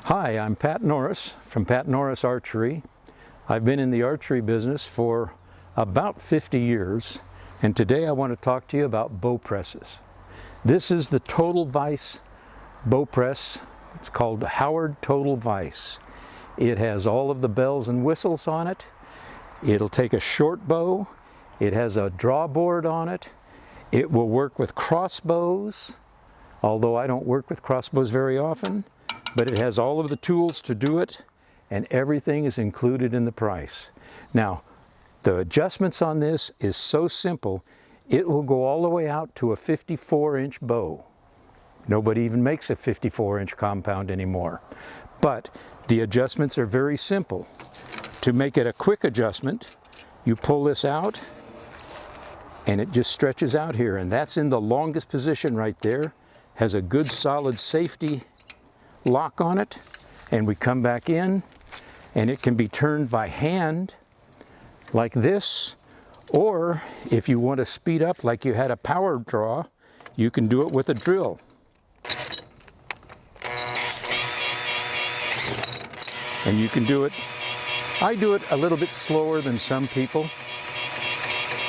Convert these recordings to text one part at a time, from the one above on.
Hi, I'm Pat Norris from Pat Norris Archery. I've been in the archery business for about 50 years, and today I want to talk to you about bow presses. This is the Total Vice bow press. It's called the Howard Total Vice. It has all of the bells and whistles on it. It'll take a short bow. It has a draw board on it. It will work with crossbows, although I don't work with crossbows very often. But it has all of the tools to do it, and everything is included in the price. Now, the adjustments on this is so simple, it will go all the way out to a 54-inch bow. Nobody even makes a 54-inch compound anymore. But the adjustments are very simple. To make it a quick adjustment, you pull this out, and it just stretches out here, and that's in the longest position right there. Has a good solid safety lock on it, and we come back in, and it can be turned by hand like this, or if you want to speed up like you had a power draw, you can do it with a drill. And you can do it, I do it a little bit slower than some people.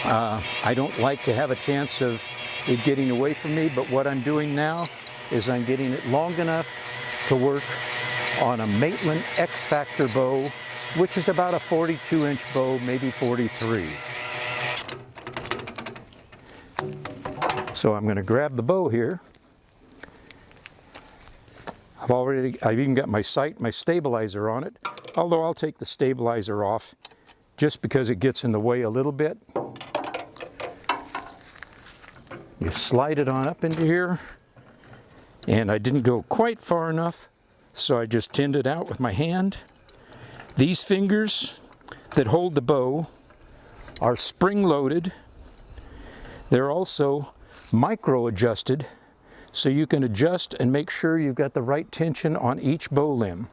I don't like to have a chance of it getting away from me, but what I'm doing now is I'm getting it long enough to work on a Maitland X Factor bow, which is about a 42-inch bow, maybe 43. So I'm going to grab the bow here. I've even got my sight, my stabilizer on it, although I'll take the stabilizer off just because it gets in the way a little bit. You slide it on up into here. And I didn't go quite far enough, so I just tinned it out with my hand. These fingers that hold the bow are spring-loaded. They're also micro-adjusted, so you can adjust and make sure you've got the right tension on each bow limb.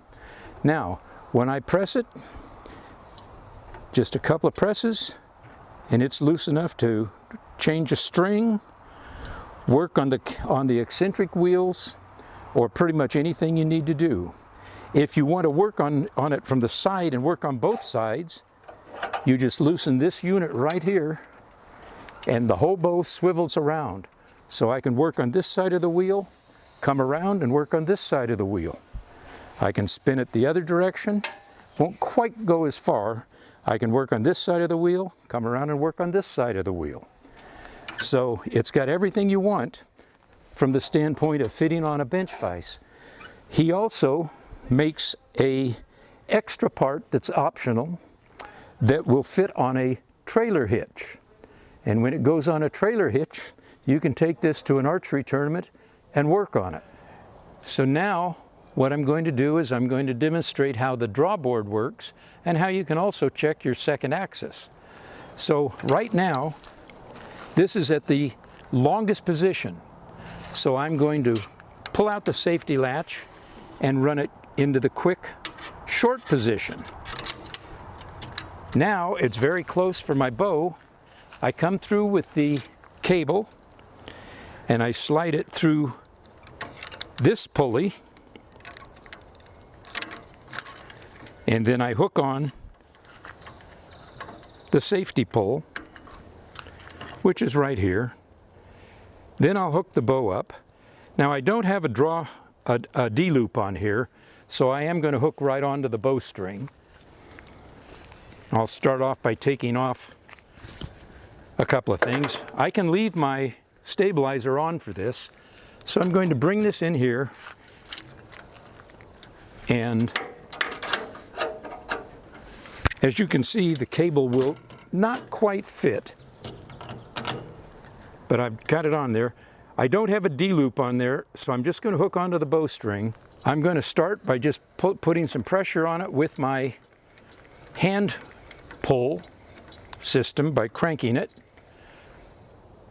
Now, when I press it, just a couple of presses, and it's loose enough to change a string, work on the eccentric wheels, or pretty much anything you need to do. If you want to work on it from the side and work on both sides, you just loosen this unit right here, and the whole bow swivels around. So I can work on this side of the wheel, come around and work on this side of the wheel. I can spin it the other direction, won't quite go as far. I can work on this side of the wheel, come around and work on this side of the wheel. So it's got everything you want from the standpoint of fitting on a bench vise. He also makes an extra part that's optional that will fit on a trailer hitch. And when it goes on a trailer hitch, you can take this to an archery tournament and work on it. So now what I'm going to do is I'm going to demonstrate how the drawboard works and how you can also check your second axis. So right now, this is at the longest position. So I'm going to pull out the safety latch and run it into the quick short position. Now it's very close for my bow. I come through with the cable and I slide it through this pulley, and then I hook on the safety pole, which is right here. Then I'll hook the bow up. Now I don't have a D-loop on here, so I am going to hook right onto the bowstring. I'll start off by taking off a couple of things. I can leave my stabilizer on for this, so I'm going to bring this in here, and as you can see, the cable will not quite fit, but I've got it on there. I don't have a D-loop on there, so I'm just going to hook onto the bowstring. I'm going to start by just putting some pressure on it with my hand pull system by cranking it.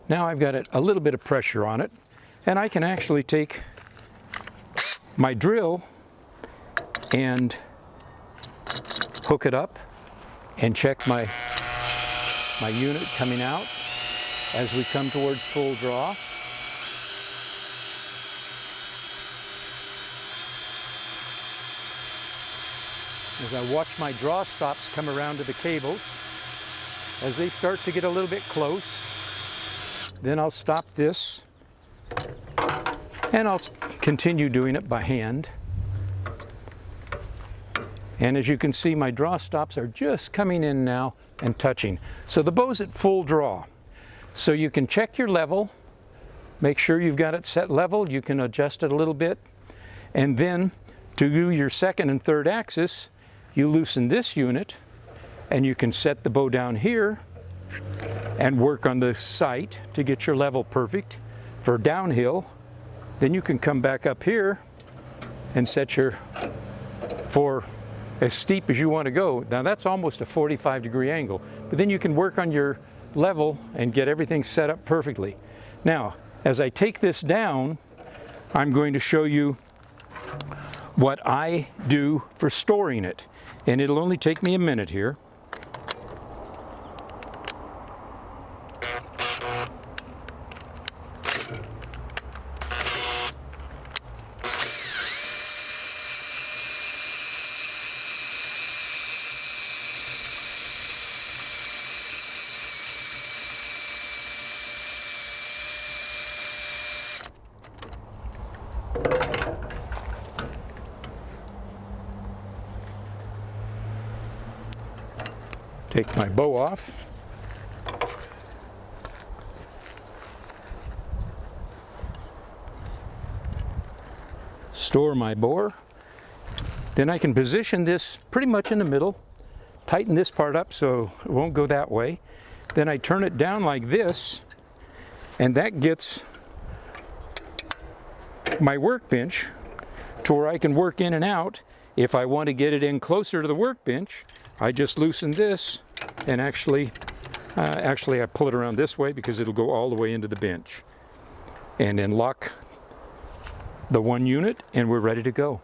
Now I've got a little bit of pressure on it, and I can actually take my drill and hook it up and check my unit coming out as we come towards full draw. as I watch my draw stops come around to the cables. As they start to get a little bit close, then I'll stop this and I'll continue doing it by hand. And as you can see, my draw stops are just coming in now and touching. So the bow's at full draw. So you can check your level, make sure you've got it set level, you can adjust it a little bit, and then to do your second and third axis, you loosen this unit and you can set the bow down here and work on the sight to get your level perfect for downhill. Then you can come back up here and set your for as steep as you want to go. Now that's almost a 45-degree angle, but then you can work on your level and get everything set up perfectly. Now, as I take this down, I'm going to show you what I do for storing it, and it'll only take me a minute here. Take my bow off. Store my bore. Then I can position this pretty much in the middle. Tighten this part up so it won't go that way. Then I turn it down like this, and that gets my workbench to where I can work in and out. If I want to get it in closer to the workbench, I just loosen this and actually I pull it around this way because it'll go all the way into the bench. And then lock the one unit and we're ready to go.